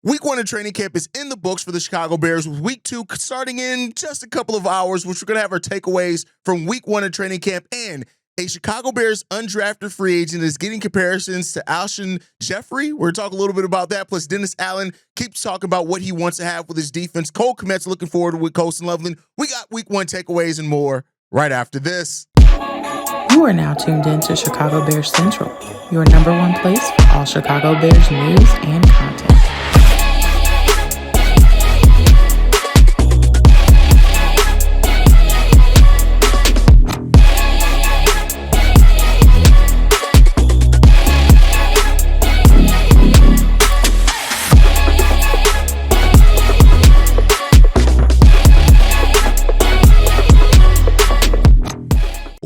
Week 1 of training camp is in the books for the Chicago Bears, with week 2 starting in just a couple of hours, which we're going to have our takeaways from week 1 of training camp. And a Chicago Bears undrafted free agent is getting comparisons to Alshon Jeffrey. We're going to talk a little bit about that. Plus, Dennis Allen keeps talking about what he wants to have with his defense. Cole Kmet's looking forward to with Coast and Loveland. We got week 1 takeaways and more right after this. You are now tuned in to Chicago Bears Central, your number one place for all Chicago Bears news and content.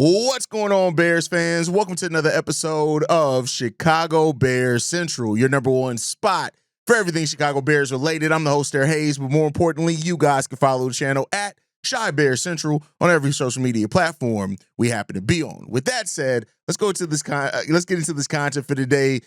What's going on, Bears fans? Welcome to another episode of Chicago Bears Central, your number one spot for everything Chicago Bears related. I'm the host, Derek Hayes, but more importantly, you guys can follow the channel at Chi Bears Central on every social media platform we happen to be on. With that said, let's get into this content for today.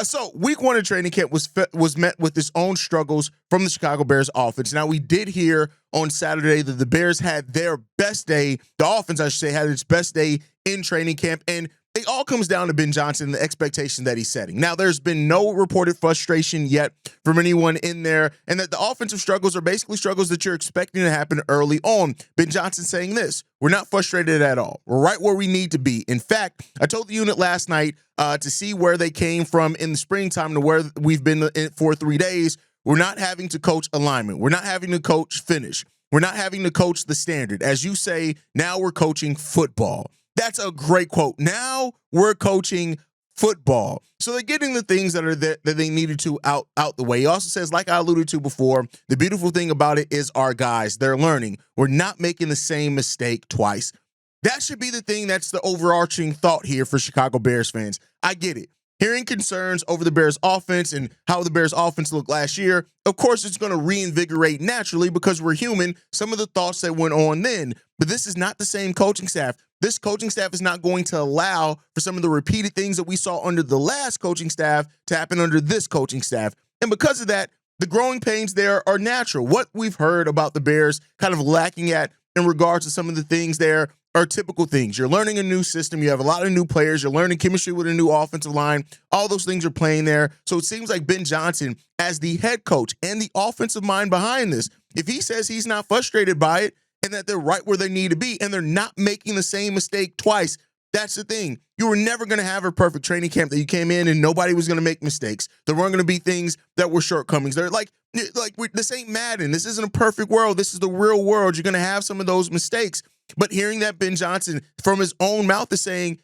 So week 1 of training camp was met with its own struggles from the Chicago Bears offense. Now, we did hear on Saturday that the Bears had their best day, the offense, I should say, had its best day in training camp, and it all comes down to Ben Johnson and the expectation that he's setting. Now, there's been no reported frustration yet from anyone in there, and that the offensive struggles are basically struggles that you're expecting to happen early on. Ben Johnson saying this: we're not frustrated at all. We're right where we need to be. In fact, I told the unit last night to see where they came from in the springtime to where we've been for 3 days. We're not having to coach alignment. We're not having to coach finish. We're not having to coach the standard. As you say, now we're coaching football. That's a great quote. Now we're coaching football. So they're getting the things that are that they needed to out the way. He also says, like I alluded to before, the beautiful thing about it is our guys, they're learning. We're not making the same mistake twice. That should be the thing that's the overarching thought here for Chicago Bears fans. I get it. Hearing concerns over the Bears offense and how the Bears offense looked last year, of course, it's going to reinvigorate naturally because we're human some of the thoughts that went on then. But this is not the same coaching staff. This coaching staff is not going to allow for some of the repeated things that we saw under the last coaching staff to happen under this coaching staff. And because of that, the growing pains there are natural. What we've heard about the Bears kind of lacking at in regards to some of the things there are typical things. You're learning a new system. You have a lot of new players. You're learning chemistry with a new offensive line. All those things are playing there. So it seems like Ben Johnson, as the head coach and the offensive mind behind this, if he says he's not frustrated by it and that they're right where they need to be and they're not making the same mistake twice, that's the thing. You were never going to have a perfect training camp that you came in and nobody was going to make mistakes. There weren't going to be things that were shortcomings. They're like this ain't Madden. This isn't a perfect world. This is the real world. You're going to have some of those mistakes. But hearing that Ben Johnson from his own mouth is saying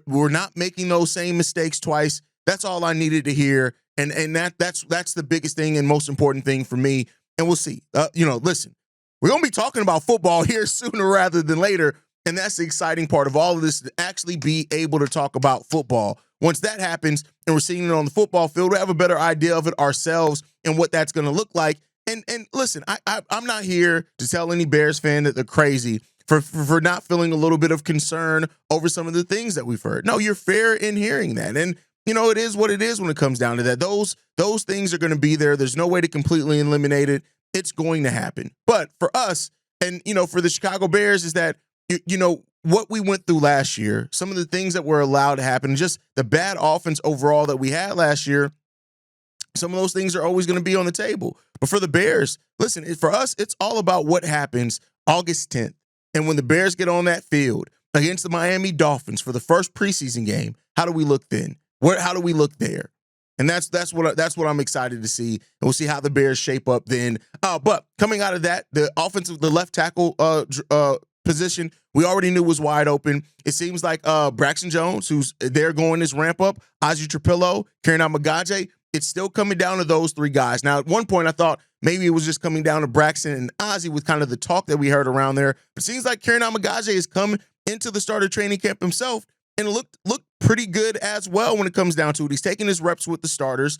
we're not making those same mistakes twice, that's all I needed to hear. And that's the biggest thing and most important thing for me. And we'll see. Listen, we're going to be talking about football here sooner rather than later. And that's the exciting part of all of this, to actually be able to talk about football. Once that happens and we're seeing it on the football field, we have a better idea of it ourselves and what that's going to look like. And listen, I'm not here to tell any Bears fan that they're crazy for not feeling a little bit of concern over some of the things that we've heard. No, you're fair in hearing that. And, it is what it is when it comes down to that. Those things are going to be there. There's no way to completely eliminate it. It's going to happen. But for us and, for the Chicago Bears is that, what we went through last year, some of the things that were allowed to happen, just the bad offense overall that we had last year, some of those things are always going to be on the table. But for the Bears, listen, for us, it's all about what happens August 10th. And when the Bears get on that field against the Miami Dolphins for the first preseason game, how do we look then? How do we look there? And that's what I'm excited to see. And we'll see how the Bears shape up then. But coming out of that, the left tackle position, we already knew was wide open. It seems like Braxton Jones, who's there going his ramp up, Ozzie Trapillo, Karen Amagaje, it's still coming down to those three guys. Now, at one point, I thought maybe it was just coming down to Braxton and Ozzie with kind of the talk that we heard around there. But it seems like Karen Amagaje has come into the starter training camp himself and looked pretty good as well when it comes down to it. He's taking his reps with the starters.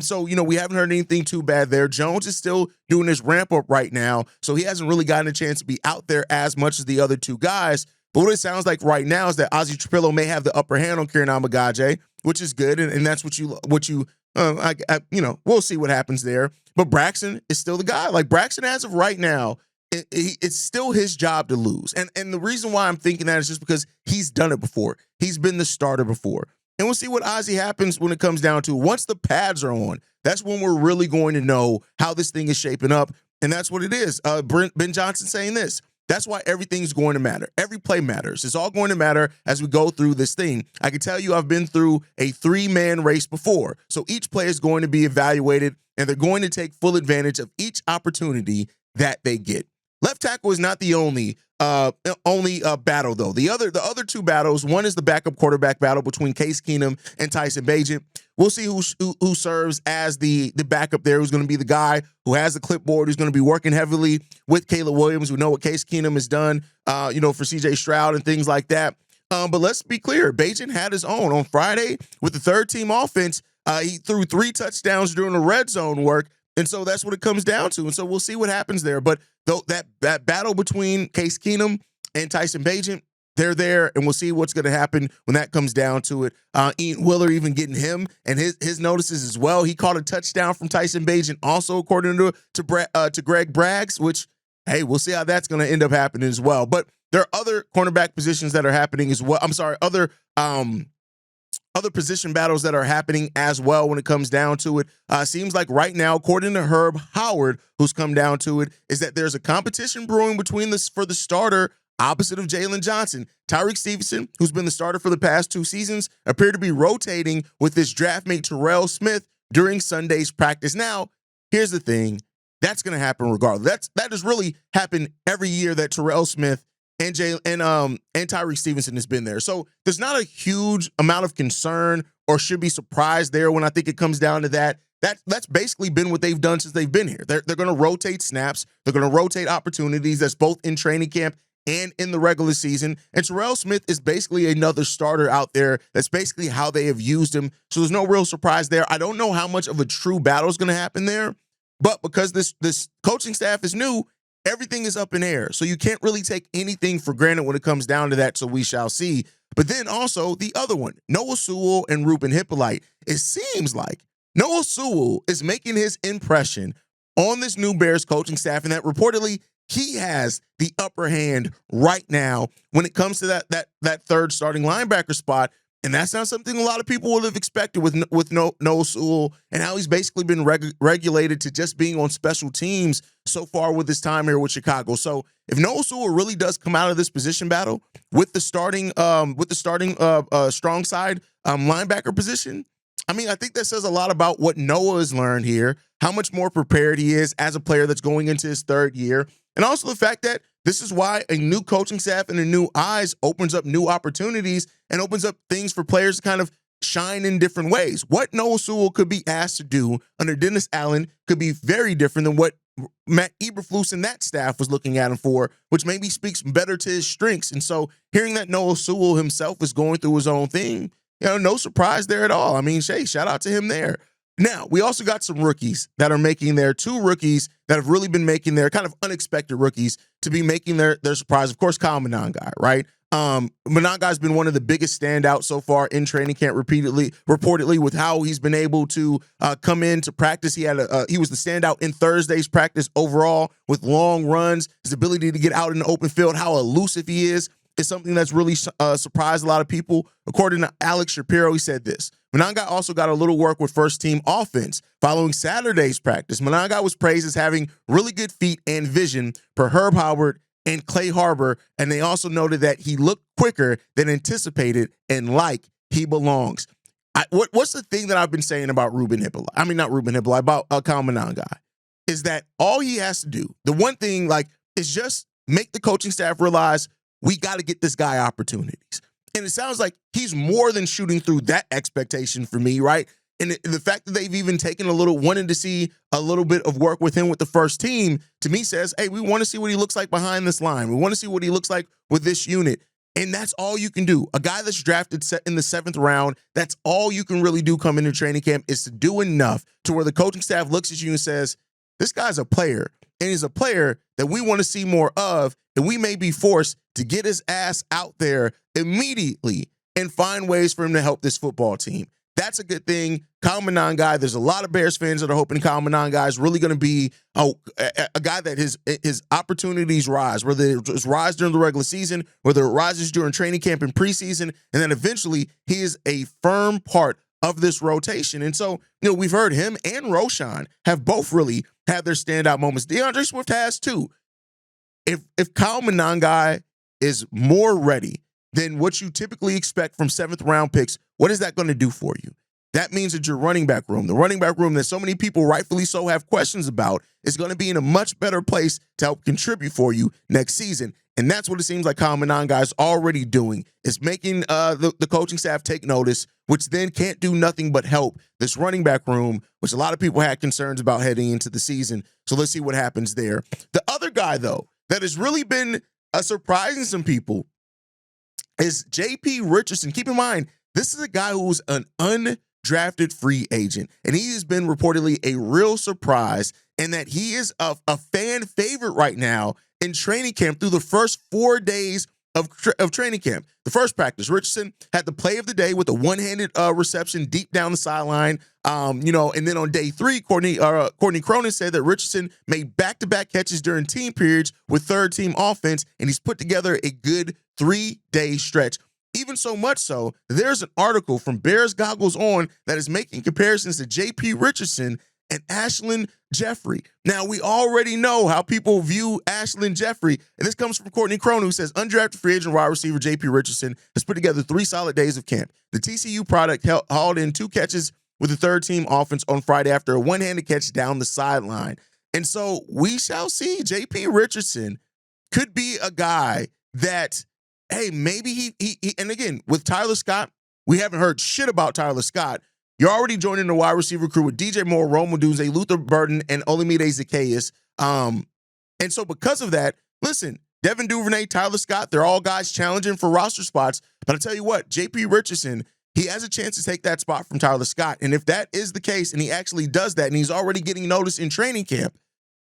So we haven't heard anything too bad there. Jones is still doing his ramp up right now, so he hasn't really gotten a chance to be out there as much as the other two guys. But what it sounds like right now is that Ozzie Trapillo may have the upper hand on Karen Amagaje, which is good, and that's what you We'll see what happens there. But Braxton is still the guy. Like Braxton, as of right now, it's still his job to lose. And the reason why I'm thinking that is just because he's done it before. He's been the starter before. And we'll see what Ozzie happens when it comes down to once the pads are on. That's when we're really going to know how this thing is shaping up. And that's what it is. Ben Johnson saying this. That's why everything's going to matter. Every play matters. It's all going to matter as we go through this thing. I can tell you I've been through a 3-man race before. So each play is going to be evaluated, and they're going to take full advantage of each opportunity that they get. Left tackle is not the only battle, though. The other two battles, one is the backup quarterback battle between Case Keenum and Tyson Bagent. We'll see who serves as the backup there, who's going to be the guy who has the clipboard, who's going to be working heavily with Caleb Williams. We know what Case Keenum has done, for C.J. Stroud and things like that. But let's be clear, Bagent had his own. On Friday, with the third-team offense, he threw 3 touchdowns during the red zone work. And so that's what it comes down to. And so we'll see what happens there. But though that battle between Case Keenum and Tyson Bagent, they're there, and we'll see what's going to happen when that comes down to it. Ian Willer even getting him and his notices as well. He caught a touchdown from Tyson Bagent, also according to Greg Braggs, which, hey, we'll see how that's going to end up happening as well. But there are other cornerback positions that are happening as well. I'm sorry, other position battles that are happening as well when it comes down to it. Seems like right now, according to Herb Howard, who's come down to it, is that there's a competition brewing for the starter opposite of Jaylon Johnson. Tyreek Stevenson, who's been the starter for the past 2 seasons, appeared to be rotating with his draft mate Terrell Smith during Sunday's practice. Now, here's the thing. That's going to happen regardless. That has really happened every year that Terrell Smith and Tyreek Stevenson has been there. So there's not a huge amount of concern or should be surprised there when I think it comes down to that. That's basically been what they've done since they've been here. They're going to rotate snaps. They're going to rotate opportunities. That's both in training camp and in the regular season. And Terrell Smith is basically another starter out there. That's basically how they have used him. So there's no real surprise there. I don't know how much of a true battle is going to happen there, but because this coaching staff is new, everything is up in air. So you can't really take anything for granted when it comes down to that. So we shall see. But then also the other one, Noah Sewell and Ruben Hippolyte. It seems like Noah Sewell is making his impression on this new Bears coaching staff, and that reportedly he has the upper hand right now when it comes to that third starting linebacker spot. And that's not something a lot of people would have expected with Noah Sewell and how he's basically been regulated to just being on special teams so far with his time here with Chicago. So if Noah Sewell really does come out of this position battle with the starting strong side linebacker position, I mean, I think that says a lot about what Noah has learned here, how much more prepared he is as a player that's going into his third year, and also the fact that this is why a new coaching staff and a new eyes opens up new opportunities and opens up things for players to kind of shine in different ways. What Noah Sewell could be asked to do under Dennis Allen could be very different than what Matt Eberflus and that staff was looking at him for, which maybe speaks better to his strengths. And so hearing that Noah Sewell himself is going through his own thing, no surprise there at all. I mean, shout out to him there. Now, we also got some rookies that are making their 2 rookies that have really been making their kind of unexpected rookies to be making their surprise. Of course, Kyle Monangai, right? Monangai's been one of the biggest standouts so far in training camp reportedly with how he's been able to come in to practice. He was the standout in Thursday's practice overall with long runs, his ability to get out in the open field, how elusive he is something that's really surprised a lot of people. According to Alex Shapiro, he said this. Monangai also got a little work with first-team offense. Following Saturday's practice, Monangai was praised as having really good feet and vision per Herb Howard and Clay Harbor, and they also noted that he looked quicker than anticipated and like he belongs. What's the thing that I've been saying about about Kyle Monangai, is that all he has to do, the one thing, is just make the coaching staff realize we got to get this guy opportunities. And it sounds like he's more than shooting through that expectation for me, right? And the fact that they've even wanted to see a little bit of work with him with the first team, to me says, hey, we want to see what he looks like behind this line. We want to see what he looks like with this unit. And that's all you can do. A guy that's drafted in the 7th round, that's all you can really do come into training camp, is to do enough to where the coaching staff looks at you and says, this guy's a player, and he's a player that we want to see more of, and we may be forced to get his ass out there immediately and find ways for him to help this football team. that's a good thing. Kyle Monangai, there's a lot of Bears fans that are hoping Kyle Monangai is really going to be a guy that his opportunities rise, whether it rise during the regular season, whether it rises during training camp and preseason, and then eventually he is a firm part of this rotation. And so, we've heard him and Roschon have both really had their standout moments. DeAndre Swift has too. If Kyle Monangai is more ready than what you typically expect from 7th round picks, what is that going to do for you? That means that your running back room, the running back room that so many people rightfully so have questions about, is going to be in a much better place to help contribute for you next season. And that's what it seems like Kyle Monangai is already doing, is making the coaching staff take notice, which then can't do nothing but help this running back room, which a lot of people had concerns about heading into the season. So let's see what happens there. The other guy, though, that has really been surprising some people is J.P. Richardson. Keep in mind, this is a guy who's an undrafted free agent, and he has been reportedly a real surprise in that he is a fan favorite right now in training camp through the first 4 days of training camp. The first practice, Richardson had the play of the day with a one-handed reception deep down the sideline. And then on day 3, Courtney Cronin said that Richardson made back-to-back catches during team periods with third-team offense, and he's put together a good 3-day stretch. Even so much so, there's an article from Bears Goggles On that is making comparisons to J.P. Richardson and Ashlyn Jeffrey. Now, we already know how people view Ashlyn Jeffrey, and this comes from Courtney Cronin, who says undrafted free agent wide receiver J.P. Richardson has put together 3 solid days of camp. The TCU product hauled in 2 catches with the third-team offense on Friday after a one-handed catch down the sideline. And so we shall see. J.P. Richardson could be a guy that, hey, maybe he and again, with Tyler Scott, we haven't heard shit about Tyler Scott. You're already joining the wide receiver crew with DJ Moore, Rome Odunze, Luther Burden, and Olamide Zaccheaus. And so because of that, listen, Devin Duvernay, Tyler Scott, they're all guys challenging for roster spots. But I tell you what, J.P. Richardson, he has a chance to take that spot from Tyler Scott. And if that is the case, and he actually does that, and he's already getting noticed in training camp,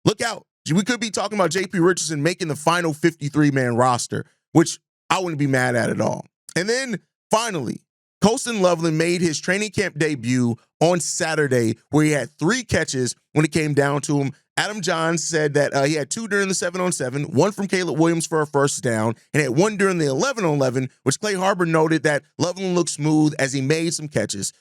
look out. We could be talking about J.P. Richardson making the final 53-man roster, which I wouldn't be mad at all. And then finally, Colston Loveland made his training camp debut on Saturday, where he had 3 catches when it came down to him. Adam Johns said that he had 2 during the 7-on-7, 1 from Caleb Williams for a first down, and had 1 during the 11-on-11, which Clay Harbor noted that Loveland looked smooth as he made some catches.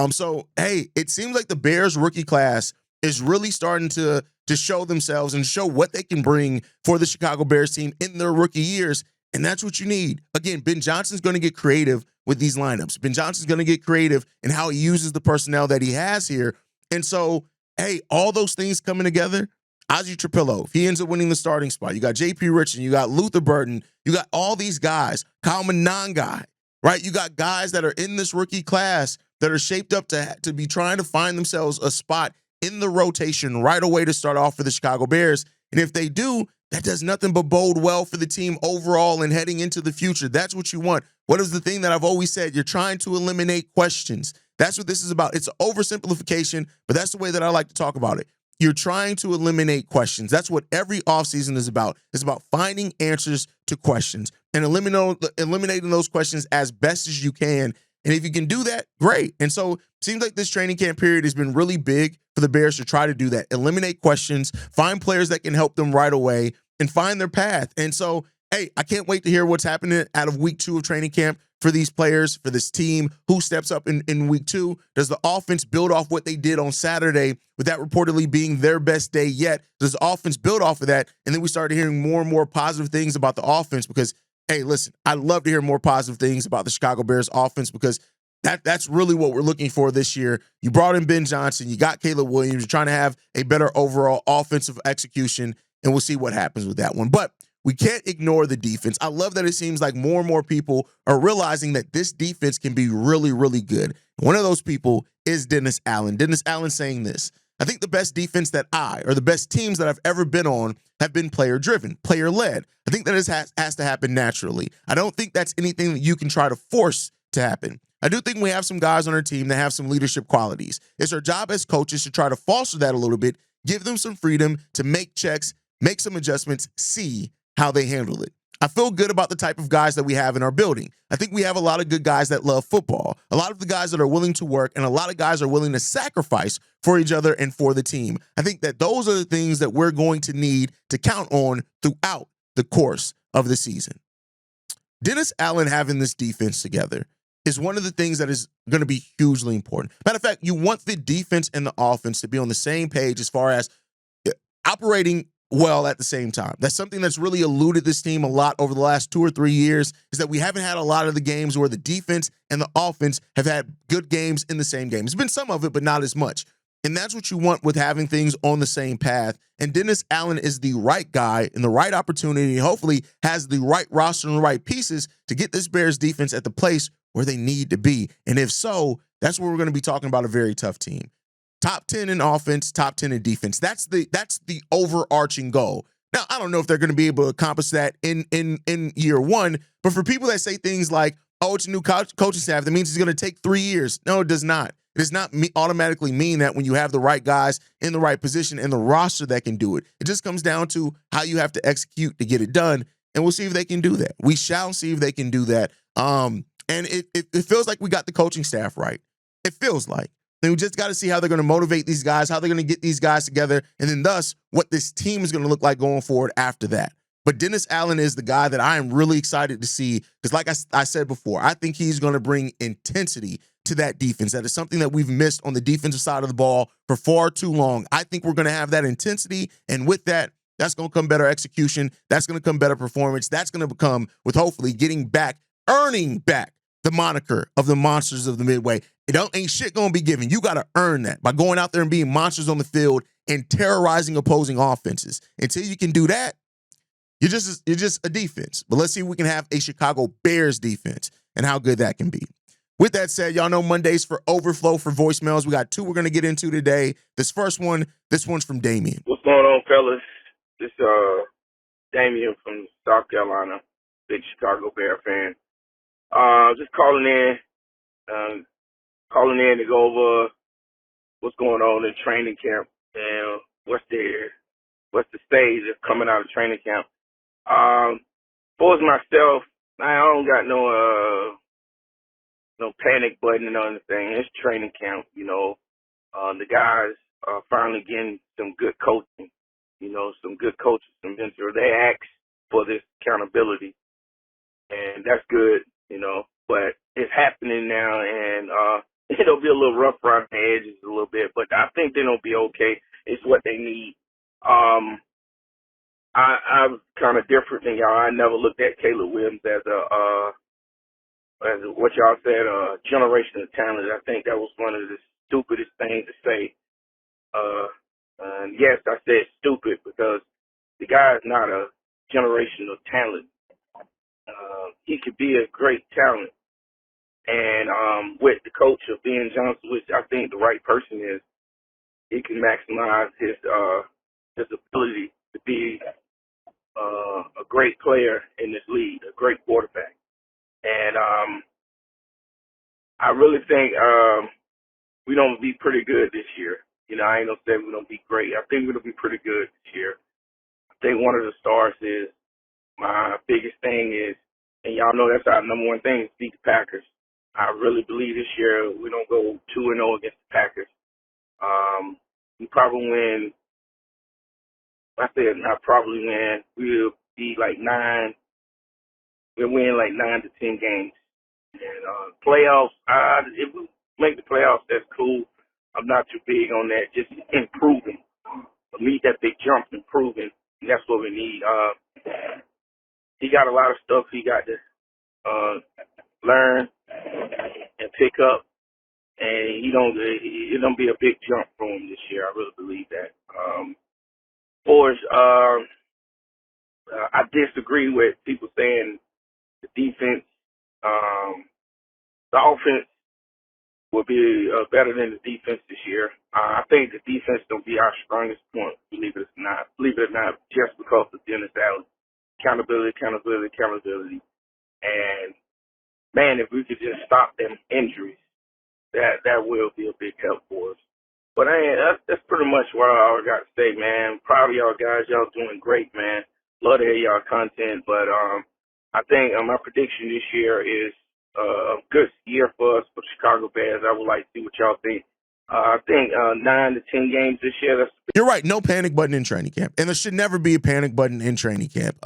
So, hey, it seems like the Bears rookie class is really starting to show themselves and show what they can bring for the Chicago Bears team in their rookie years. And that's what you need. Again, Ben Johnson's going to get creative with these lineups. Ben Johnson's going to get creative in how he uses the personnel that he has here. And so, hey, all those things coming together, Ozzie Trapillo, if he ends up winning the starting spot, you got J.P. Richardson, you got Luther Burden, you got all these guys, Kyle Monangai, right? You got guys that are in this rookie class that are shaped up to be trying to find themselves a spot in the rotation right away to start off for the Chicago Bears. And if they do, that does nothing but bode well for the team overall and heading into the future. That's what you want. What is the thing that I've always said? You're trying to eliminate questions. That's what this is about. It's an oversimplification, but that's the way that I like to talk about it. You're trying to eliminate questions. That's what every offseason is about. It's about finding answers to questions and eliminating those questions as best as you can. And if you can do that, great. And so it seems like this training camp period has been really big for the Bears to try to do that. Eliminate questions, find players that can help them right away, and find their path. And so, hey, I can't wait to hear what's happening out of week 2 of training camp for these players, for this team. Who steps up in week 2? Does the offense build off what they did on Saturday, with that reportedly being their best day yet? Does the offense build off of that? And then we started hearing more and more positive things about the offense because, hey, listen, I'd love to hear more positive things about the Chicago Bears offense because that's really what we're looking for this year. You brought in Ben Johnson. You got Caleb Williams. You're trying to have a better overall offensive execution, and we'll see what happens with that one. But we can't ignore the defense. I love that it seems like more and more people are realizing that this defense can be really, really good. One of those people is Dennis Allen. Dennis Allen saying this: I think the best defense that the best teams that I've ever been on have been player-driven, player-led. I think that has to happen naturally. I don't think that's anything that you can try to force to happen. I do think we have some guys on our team that have some leadership qualities. It's our job as coaches to try to foster that a little bit, give them some freedom to make checks, make some adjustments, see how they handle it. I feel good about the type of guys that we have in our building. I think we have a lot of good guys that love football, a lot of the guys that are willing to work, and a lot of guys are willing to sacrifice for each other and for the team. I think that those are the things that we're going to need to count on throughout the course of the season. Dennis Allen having this defense together is one of the things that is going to be hugely important. Matter of fact, you want the defense and the offense to be on the same page as far as operating well at the same time. That's something that's really eluded this team a lot over the last 2 or 3 years, is that we haven't had a lot of the games where the defense and the offense have had good games in the same game. There's been some of it, but not as much. And that's what you want with having things on the same path. And Dennis Allen is the right guy in the right opportunity, and hopefully has the right roster and the right pieces to get this Bears defense at the place where they need to be. And if so, that's where we're going to be talking about a very tough team. Top 10 in offense, top 10 in defense. That's the overarching goal. Now, I don't know if they're going to be able to accomplish that in year one, but for people that say things like, oh, it's a new coaching staff, that means it's going to take 3 years. No, it does not. It does not automatically mean that when you have the right guys in the right position and the roster that can do it. It just comes down to how you have to execute to get it done, and we'll see if they can do that. We shall see if they can do that. And it feels like we got the coaching staff right. It feels like. Then we just got to see how they're going to motivate these guys, how they're going to get these guys together, and then thus what this team is going to look like going forward after that. But Dennis Allen is the guy that I am really excited to see because, like I said before, I think he's going to bring intensity to that defense. That is something that we've missed on the defensive side of the ball for far too long. I think we're going to have that intensity, and with that, that's going to come better execution. That's going to come better performance. That's going to come with hopefully earning back the moniker of the monsters of the Midway. Ain't shit gonna be given. You gotta earn that by going out there and being monsters on the field and terrorizing opposing offenses. Until you can do that, you're just a defense. But let's see if we can have a Chicago Bears defense and how good that can be. With that said, y'all know Mondays for overflow for voicemails. We got 2 we're gonna get into today. This one's from Damien. What's going on, fellas? This Damien from South Carolina, big Chicago Bear fan. Just calling in to go over what's going on in training camp and what's the stage of coming out of training camp. For myself, I don't got no panic button or anything. It's training camp, you know. The guys are finally getting some good coaching, you know, some good coaches, some mentors. They ask for this accountability, and that's good, you know. But it's happening now, and it'll be a little rough around the edges a little bit, but I think they'll be okay. It's what they need. I'm kind of different than y'all. I never looked at Caleb Williams as what y'all said, a generation of talent. I think that was one of the stupidest things to say. Yes, I said stupid because the guy is not a generation of talent. He could be a great talent. And with the coach of Ben Johnson, which I think the right person is, he can maximize his ability to be a great player in this league, a great quarterback. And I really think we're going to be pretty good this year. You know, I ain't going to say we're going to be great. I think we're going to be pretty good this year. I think one of the stars is, my biggest thing is, and y'all know that's our number one thing, is beat the Packers. I really believe this year we don't go 2-0 against the Packers. We probably win. I said not probably win. We'll be like 9. We'll win like 9 to 10 games. And playoffs. If we make the playoffs, that's cool. I'm not too big on that. Just improving. Need that big jump, improving. And that's what we need. He got a lot of stuff he got to learn and pick up, and it don't be a big jump for him this year. I really believe that. I disagree with people saying the defense, the offense will be better than the defense this year. I think the defense will be our strongest point, believe it or not. Believe it or not, just because of Dennis Allen. Accountability. And, man, if we could just stop them injuries, that will be a big help for us. But that's pretty much what I got to say, man. Proud of y'all guys. Y'all doing great, man. Love to hear y'all content, but I think my prediction this year is a good year for us for Chicago Bears. I would like to see what y'all think. I think 9 to 10 games this year. You're right. No panic button in training camp, and there should never be a panic button in training camp.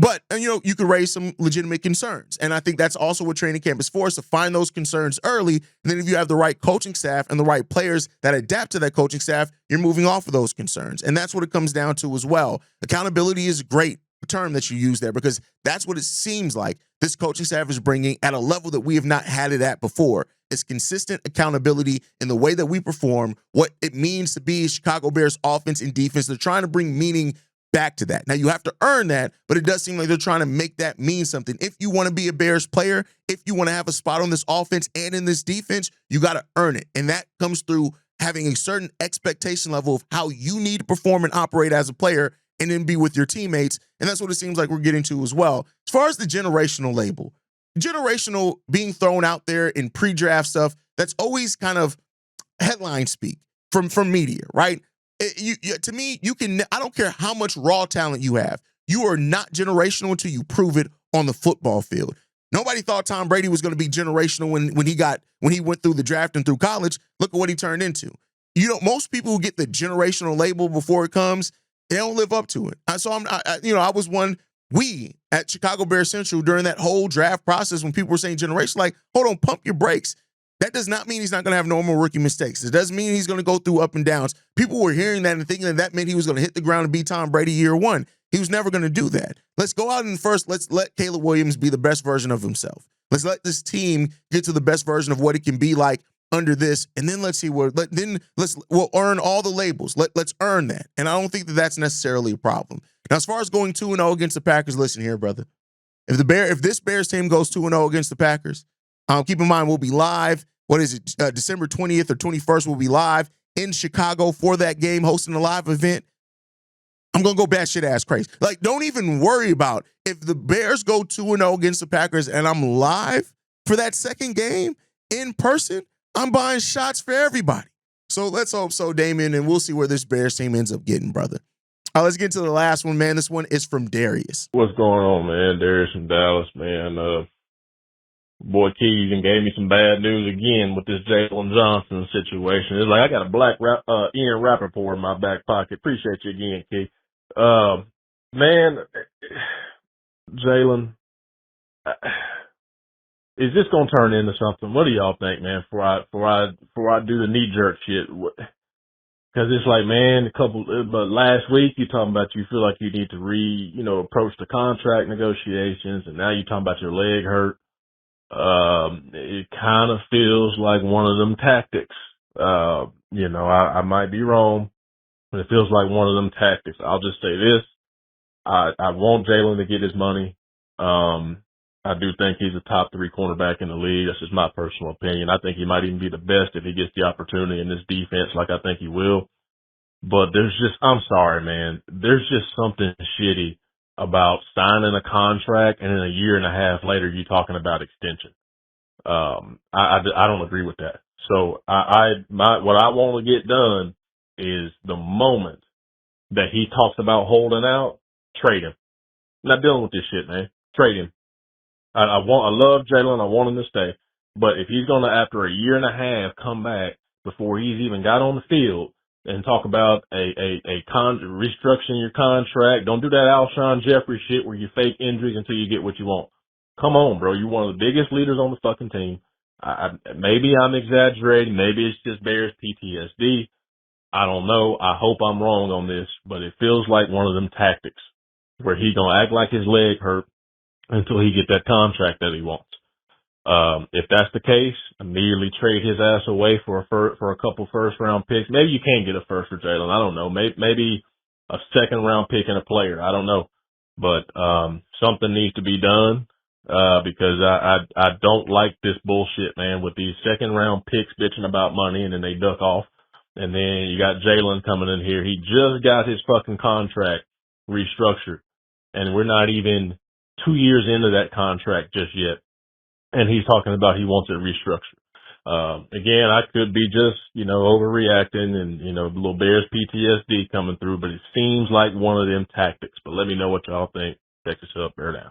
But you could raise some legitimate concerns, and I think that's also what training camp is for: is to find those concerns early. And then if you have the right coaching staff and the right players that adapt to that coaching staff, you're moving off of those concerns, and that's what it comes down to as well. Accountability is a great term that you use there, because that's what it seems like this coaching staff is bringing at a level that we have not had it at before. It's consistent accountability in the way that we perform, what it means to be Chicago Bears offense and defense. They're trying to bring meaning back to that. Now, you have to earn that, but it does seem like they're trying to make that mean something. If you want to be a Bears player, if you want to have a spot on this offense and in this defense, you got to earn it. And that comes through having a certain expectation level of how you need to perform and operate as a player, and then be with your teammates. And that's what it seems like we're getting to as well. As far as the generational label, generational being thrown out there in pre-draft stuff, that's always kind of headline speak from media, right? To me, I don't care how much raw talent you have. You are not generational until you prove it on the football field. Nobody thought Tom Brady was going to be generational when he went through the draft and through college. Look at what he turned into. Most people who get the generational label before it comes, they don't live up to it. I was one. We at Chicago Bears Central during that whole draft process, when people were saying generation, like, hold on, pump your brakes. That does not mean he's not going to have normal rookie mistakes. It doesn't mean he's going to go through up and downs. People were hearing that and thinking that meant he was going to hit the ground and be Tom Brady year one. He was never going to do that. Let's go out and first, let's let Caleb Williams be the best version of himself. Let's let this team get to the best version of what it can be like under this, and then let's see we'll earn all the labels. Let's earn that. And I don't think that that's necessarily a problem. Now, as far as going 2-0 against the Packers, listen here, brother. If this Bears team goes 2-0 against the Packers, keep in mind we'll be live. What is it? December 20th or 21st, we'll be live in Chicago for that game, hosting a live event. I'm going to go batshit ass crazy. Like, don't even worry about if the Bears go 2-0 against the Packers and I'm live for that second game in person. I'm buying shots for everybody. So let's hope so, Damien, and we'll see where this Bears team ends up getting, brother. Let's get to the last one, man. This one is from Darius. What's going on, man? Darius from Dallas, man. Boy, Keys and gave me some bad news again with this Jaylon Johnson situation. It's like I got a black Ian Rappaport in my back pocket. Appreciate you again, Key. Man, Jaylon, is this gonna turn into something? What do y'all think, man? Before I do the knee jerk shit, because it's like, man, but last week you talking about you feel like you need to approach the contract negotiations, and now you talking about your leg hurt. It kind of feels like one of them tactics. I might be wrong, but it feels like one of them tactics. I'll just say this: I want Jaylon to get his money. I do think he's a top 3 cornerback in the league. That's just my personal opinion. I think he might even be the best if he gets the opportunity in this defense, like I think he will. But I'm sorry, man. There's just something shitty about signing a contract and then a year and a half later you talking about extension. I don't agree with that. So what I want to get done is the moment that he talks about holding out, trade him. I'm not dealing with this shit, man. Trade him. I love Jaylon. I want him to stay. But if he's going to, after a year and a half, come back before he's even got on the field and talk about restructuring your contract, don't do that Alshon Jeffrey shit where you fake injuries until you get what you want. Come on, bro. You're one of the biggest leaders on the fucking team. Maybe I'm exaggerating. Maybe it's just Bears PTSD. I don't know. I hope I'm wrong on this, but it feels like one of them tactics where he's going to act like his leg hurt until he get that contract that he wants. If that's the case, immediately trade his ass away for a couple first round picks. Maybe you can't get a first for Jaylon. I don't know. Maybe a second round pick and a player. I don't know. But something needs to be done because I don't like this bullshit, man, with these second round picks bitching about money and then they duck off. And then you got Jaylon coming in here. He just got his fucking contract restructured. And we're not even 2 years into that contract just yet. And he's talking about he wants it restructured. Again, I could be just, overreacting and, the little Bears PTSD coming through, but it seems like one of them tactics. But let me know what y'all think. Check this up, bear down.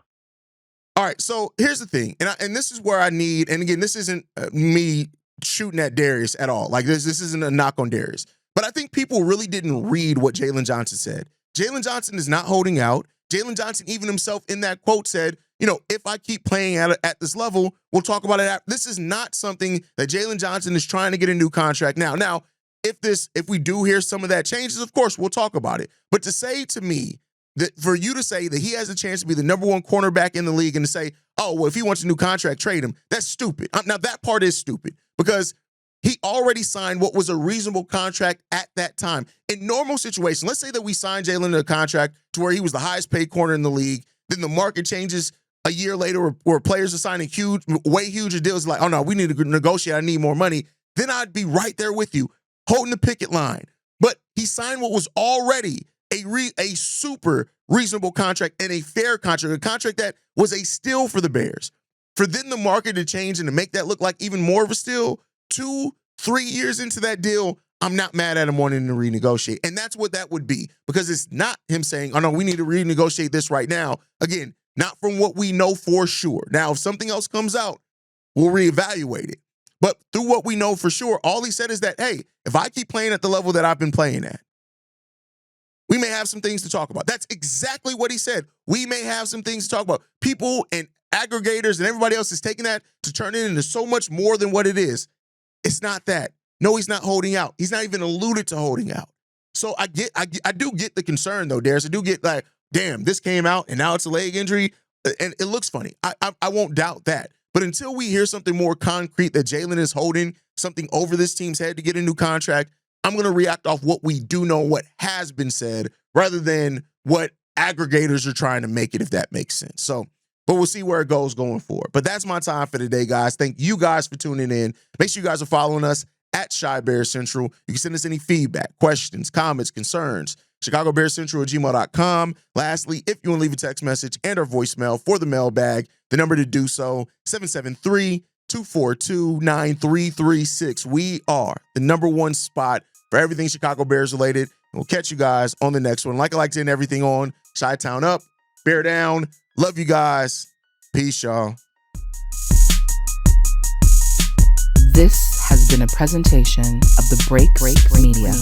All right, so here's the thing, and this is where I need, and again, this isn't me shooting at Darius at all. Like this isn't a knock on Darius, but I think people really didn't read what Jaylon Johnson said. Jaylon Johnson is not holding out. Jaylon Johnson, even himself in that quote, said, if I keep playing at this level, we'll talk about it. This is not something that Jaylon Johnson is trying to get a new contract now. Now, if we do hear some of that changes, of course, we'll talk about it. But to say to me, that for you to say that he has a chance to be the number one cornerback in the league and to say, oh, well, if he wants a new contract, trade him, that's stupid. Now, that part is stupid because he already signed what was a reasonable contract at that time. In normal situations, let's say that we signed Jaylon to a contract to where he was the highest paid corner in the league, then the market changes a year later where players are signing way huger deals like, oh, no, we need to negotiate, I need more money. Then I'd be right there with you, holding the picket line. But he signed what was already a super reasonable contract and a fair contract, a contract that was a steal for the Bears. For then the market to change and to make that look like even more of a steal, 2-3 years into that deal, I'm not mad at him wanting to renegotiate. And that's what that would be, because it's not him saying, oh no, we need to renegotiate this right now. Again, not from what we know for sure. Now, if something else comes out, we'll reevaluate it. But through what we know for sure, all he said is that, hey, if I keep playing at the level that I've been playing at, we may have some things to talk about. That's exactly what he said. We may have some things to talk about. People and aggregators and everybody else is taking that to turn it into so much more than what it is. It's not that. No, he's not holding out. He's not even alluded to holding out. So I do get the concern though, Darius. I do get like, damn, this came out and now it's a leg injury and it looks funny. I won't doubt that. But until we hear something more concrete that Jaylon is holding something over this team's head to get a new contract, I'm going to react off what we do know, what has been said, rather than what aggregators are trying to make it, if that makes sense. So, but we'll see where it goes going forward. But that's my time for today, guys. Thank you guys for tuning in. Make sure you guys are following us at Chi Bear Central. You can send us any feedback, questions, comments, concerns, ChicagoBearsCentral@gmail.com. Lastly, if you want to leave a text message and or voicemail for the mailbag, the number to do so, 773-242-9336. We are the number one spot for everything Chicago Bears related. We'll catch you guys on the next one. Like I like to end everything on Chi-Town up, Bear down. Love you guys. Peace, y'all. This has been a presentation of the Break Media.